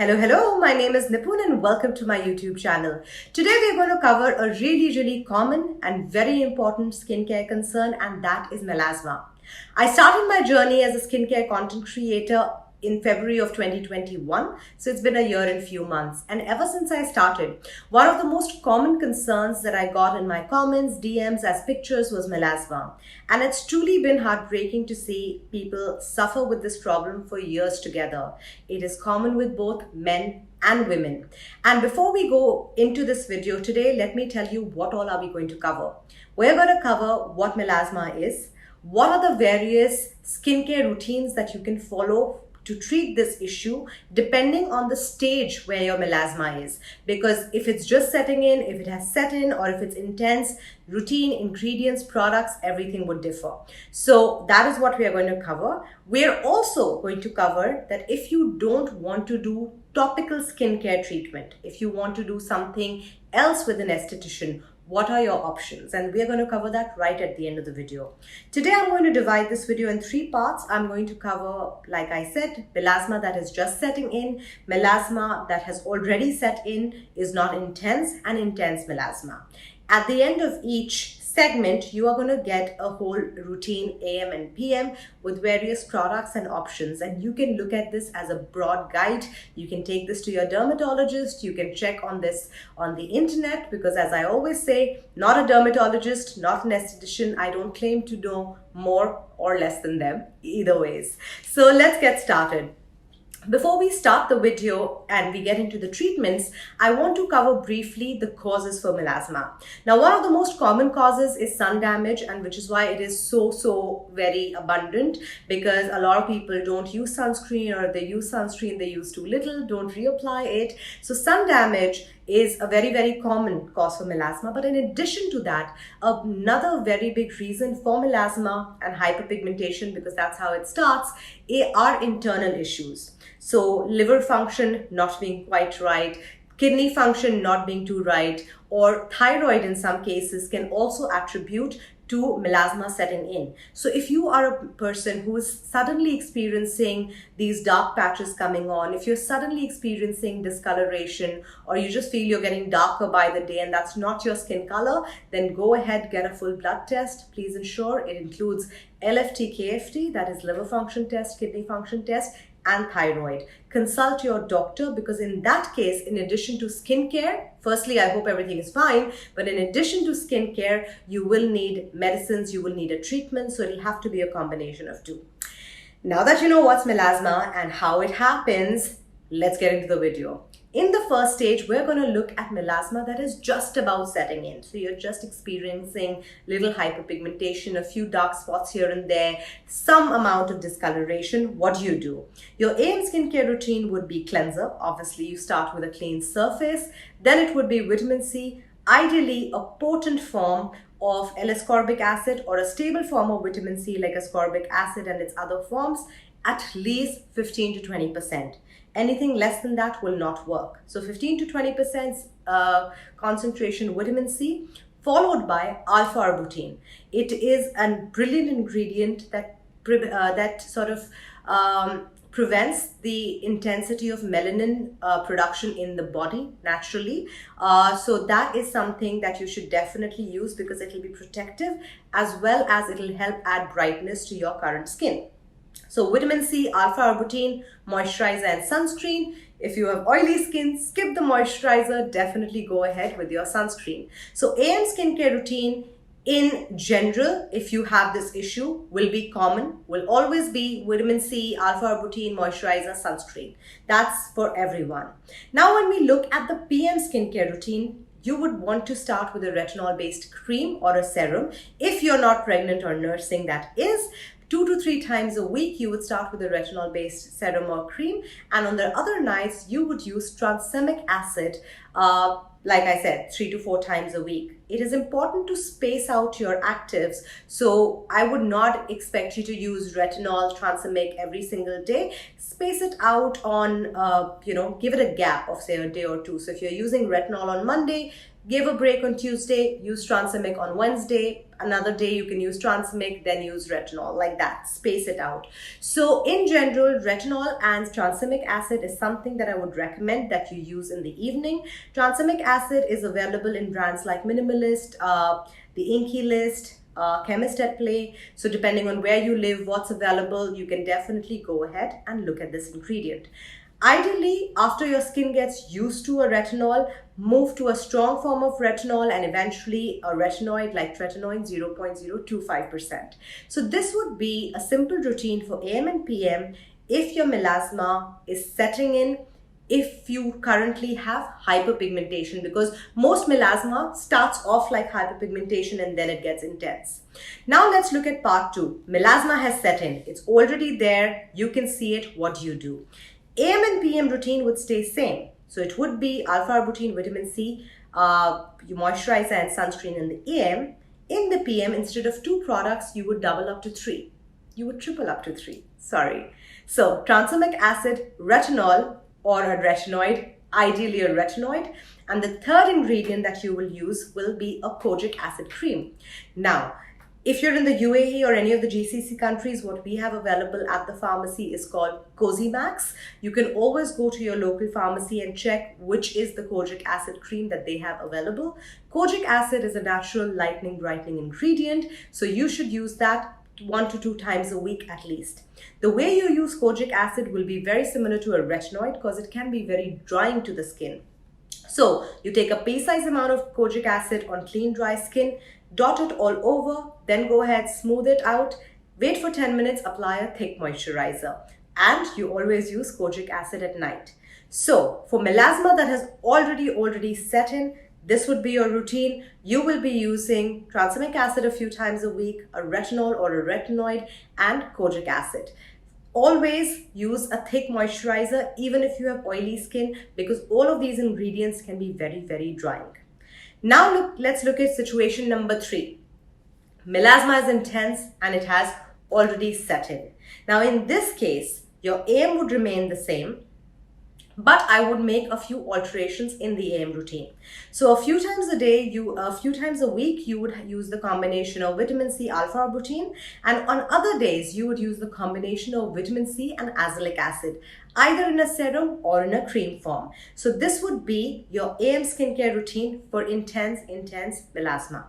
Hello, my name is Nipun and welcome to my YouTube channel. Today we're going to cover a really common and very important skincare concern, and that is melasma. I started my journey as a skincare content creator in February of 2021, so it's been a year and few months. And ever since I started, one of the most common concerns that I got in my comments, DMs, as pictures was melasma. And it's truly been heartbreaking to see people suffer with this problem for years together. It is common with both men and women. And before we go into this video today, let me tell you what all are we going to cover. We're going to cover what melasma is, what are the various skincare routines that you can follow to treat this issue depending on the stage where your melasma is. Because if it's just setting in, if it has set in, or if it's intense, routine, ingredients, products, everything would differ. So that is what we are going to cover. We're also going to cover that if you don't want to do topical skincare treatment, if you want to do something else with an esthetician, what are your options? And we're going to cover that right at the end of the video. Today, I'm going to divide this video in 3 parts. I'm going to cover, like I said, melasma that is just setting in, melasma that has already set in, is not intense, and intense melasma. At the end of each segment, you are going to get a whole routine AM and PM with various products and options, and you can look at this as a broad guide. You can take this to your dermatologist. You can check on this on the internet, because as I always say, not a dermatologist, not an esthetician. I don't claim to know more or less than them either ways. So let's get started. Before we start the video and we get into the treatments, I want to cover briefly the causes for melasma. Now, one of the most common causes is sun damage, and which is why it is so very abundant, because a lot of people don't use sunscreen, or they use sunscreen, they use too little, don't reapply it. So sun damage is a very common cause for melasma. But in addition to that, another very big reason for melasma and hyperpigmentation, because that's how it starts, are internal issues. So liver function not being quite right, kidney function not being too right, or thyroid in some cases can also attribute to melasma setting in. So if you are a person who is suddenly experiencing these dark patches coming on, if you're suddenly experiencing discoloration, or you just feel you're getting darker by the day and that's not your skin color, then go ahead, get a full blood test. Please ensure it includes LFT, KFT, that is liver function test, kidney function test, and thyroid. Consult your doctor, because in that case, in addition to skincare, firstly, I hope everything is fine, but in addition to skincare, you will need medicines, you will need a treatment, so it'll have to be a combination of 2. Now that you know what's melasma and how it happens, let's get into the video. In the first stage, we're going to look at melasma that is just about setting in. So you're just experiencing little hyperpigmentation, a few dark spots here and there, some amount of discoloration. What do? Your AM skincare routine would be cleanser. Obviously, you start with a clean surface. Then it would be vitamin C, ideally a potent form of L-ascorbic acid, or a stable form of vitamin C like ascorbic acid and its other forms, at least 15 to 20%. Anything less than that will not work. So 15 to 20% concentration vitamin C, followed by alpha-arbutin. It is a brilliant ingredient that prevents the intensity of melanin production in the body naturally. So that is something that you should definitely use, because it will be protective as well as it will help add brightness to your current skin. So vitamin C, alpha-arbutin, moisturizer, and sunscreen. If you have oily skin, skip the moisturizer, definitely go ahead with your sunscreen. So AM skincare routine in general, if you have this issue, will be common, will always be vitamin C, alpha-arbutin, moisturizer, sunscreen. That's for everyone. Now, when we look at the PM skincare routine, you would want to start with a retinol-based cream or a serum. If you're not pregnant or nursing, that is, 2 to 3 times a week, you would start with a retinol-based serum or cream. And on the other nights, you would use tranexamic acid, like I said, 3 to 4 times a week. It is important to space out your actives. So I would not expect you to use retinol, tranexamic every single day. Space it out on, give it a gap of say a day or 2. So if you're using retinol on Monday, Give a break on Tuesday, use Transamic on Wednesday, another day you can use Transamic, then use retinol, like that, space it out. So in general, retinol and transamic acid is something that I would recommend that you use in the evening. Transamic acid is available in brands like Minimalist, the Inky List, Chemist at Play. So depending on where you live, what's available, you can definitely go ahead and look at this ingredient. Ideally, after your skin gets used to a retinol, move to a strong form of retinol and eventually a retinoid like tretinoin 0.025%. So this would be a simple routine for AM and PM if your melasma is setting in, if you currently have hyperpigmentation, because most melasma starts off like hyperpigmentation and then it gets intense. Now let's look at part 2. Melasma has set in. It's already there. You can see it. What do you do? AM and PM routine would stay same. So it would be alpha-arbutin, vitamin C, your moisturizer and sunscreen in the AM. In the PM, instead of 2 products, you would double up to 3. You would triple up to 3. Sorry. So transamic acid, retinol or a retinoid, ideally a retinoid. And the third ingredient that you will use will be a kojic acid cream. Now, if you're in the UAE or any of the GCC countries, what we have available at the pharmacy is called Cozy Max. You can always go to your local pharmacy and check which is the kojic acid cream that they have available. Kojic acid is a natural lightening, brightening ingredient, so you should use that 1 to 2 times a week at least. The way you use kojic acid will be very similar to a retinoid because it can be very drying to the skin. So you take a pea-sized amount of kojic acid on clean, dry skin, dot it all over, then go ahead, smooth it out, wait for 10 minutes, apply a thick moisturizer. And you always use kojic acid at night. So for melasma that has already set in, this would be your routine. You will be using transamic acid a few times a week, a retinol or a retinoid, and kojic acid. Always use a thick moisturizer even if you have oily skin, because all of these ingredients can be very, very drying. Now let's look at situation number 3. Melasma is intense and it has already set in. Now in this case, your AM would remain the same, but I would make a few alterations in the AM routine. So a few times a week, you would use the combination of vitamin C, alpha-arbutin, and on other days, you would use the combination of vitamin C and azelaic acid, either in a serum or in a cream form. So this would be your AM skincare routine for intense melasma.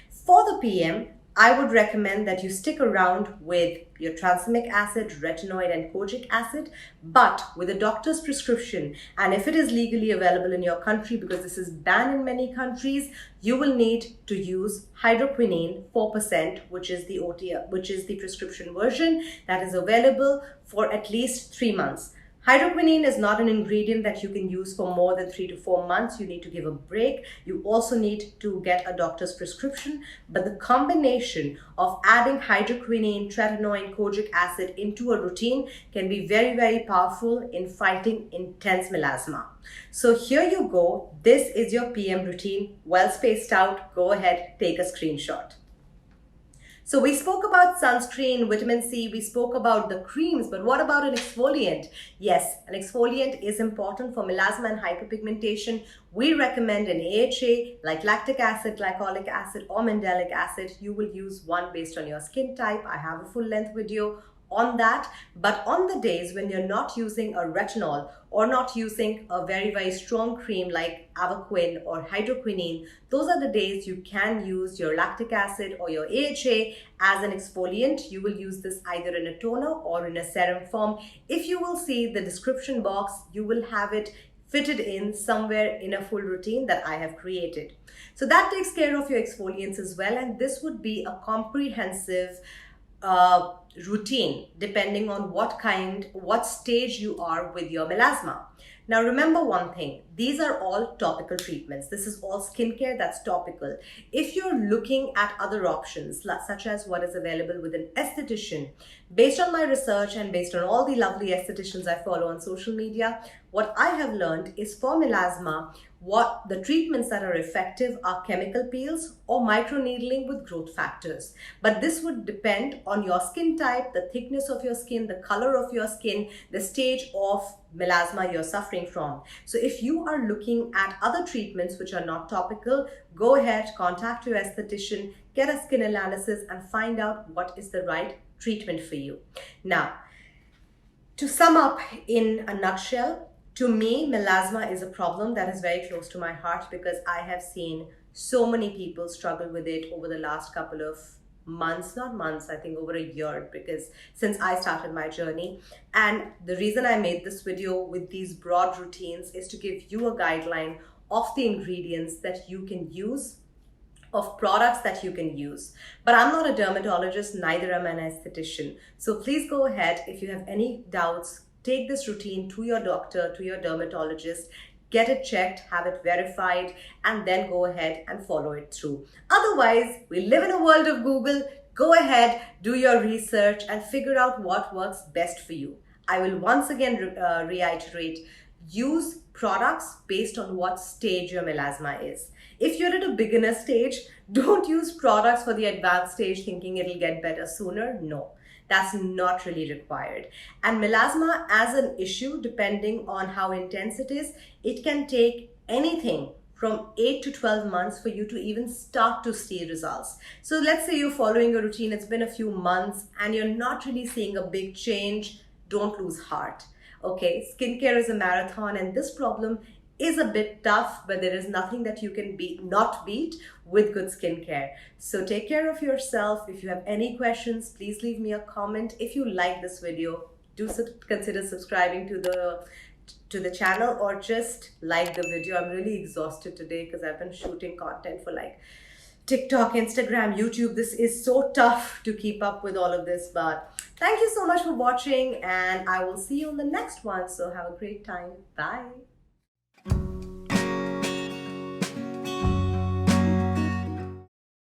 For the PM, I would recommend that you stick around with your transamic acid, retinoid and kojic acid, but with a doctor's prescription. And if it is legally available in your country, because this is banned in many countries, you will need to use hydroquinone 4%, which is the prescription version that is available for at least 3 months. Hydroquinone is not an ingredient that you can use for more than 3 to 4 months. You need to give a break. You also need to get a doctor's prescription. But the combination of adding hydroquinone, tretinoin, kojic acid into a routine can be very, very powerful in fighting intense melasma. So here you go. This is your PM routine, well spaced out. Go ahead, take a screenshot. So we spoke about sunscreen, vitamin C, we spoke about the creams, but what about an exfoliant? Yes, an exfoliant is important for melasma and hyperpigmentation. We recommend an AHA like lactic acid, glycolic acid or mandelic acid. You will use one based on your skin type. I have a full length video on that, but on the days when you're not using a retinol or not using a very, very strong cream like Avaquin or hydroquinone, those are the days you can use your lactic acid or your AHA as an exfoliant. You will use this either in a toner or in a serum form. If you will see the description box, you will have it fitted in somewhere in a full routine that I have created. So that takes care of your exfoliants as well, and this would be a comprehensive routine depending on what stage you are with your melasma. Now remember one thing, these are all topical treatments. This is all skincare that's topical. If you're looking at other options, such as what is available with an esthetician, based on my research and based on all the lovely estheticians I follow on social media, what I have learned is for melasma, what the treatments that are effective are chemical peels or microneedling with growth factors. But this would depend on your skin type type, the thickness of your skin, the color of your skin, the stage of melasma you're suffering from. So if you are looking at other treatments which are not topical, go ahead, contact your esthetician, get a skin analysis and find out what is the right treatment for you. Now, to sum up in a nutshell, to me, melasma is a problem that is very close to my heart because I have seen so many people struggle with it over the last couple of months, not months, I think over a year, because since I started my journey. And the reason I made this video with these broad routines is to give you a guideline of the ingredients that you can use, of products that you can use. But I'm not a dermatologist, neither am I an esthetician. So please go ahead, if you have any doubts, take this routine to your doctor, to your dermatologist, get it checked, have it verified, and then go ahead and follow it through. Otherwise, we live in a world of Google. Go ahead, do your research and figure out what works best for you. I will once again reiterate, use products based on what stage your melasma is. If you're at a beginner stage, don't use products for the advanced stage thinking it'll get better sooner. No, that's not really required. And melasma as an issue, depending on how intense it is, it can take anything from 8 to 12 months for you to even start to see results. So let's say you're following a routine, it's been a few months and you're not really seeing a big change, don't lose heart. Okay, skincare is a marathon and this problem is a bit tough, but there is nothing that you can not beat with good skincare. So take care of yourself. If you have any questions, please leave me a comment. If you like this video, do consider subscribing to the channel or just like the video. I'm really exhausted today because I've been shooting content for like TikTok, Instagram, YouTube. This is so tough to keep up with all of this, but thank you so much for watching and I will see you on the next one. So have a great time. Bye.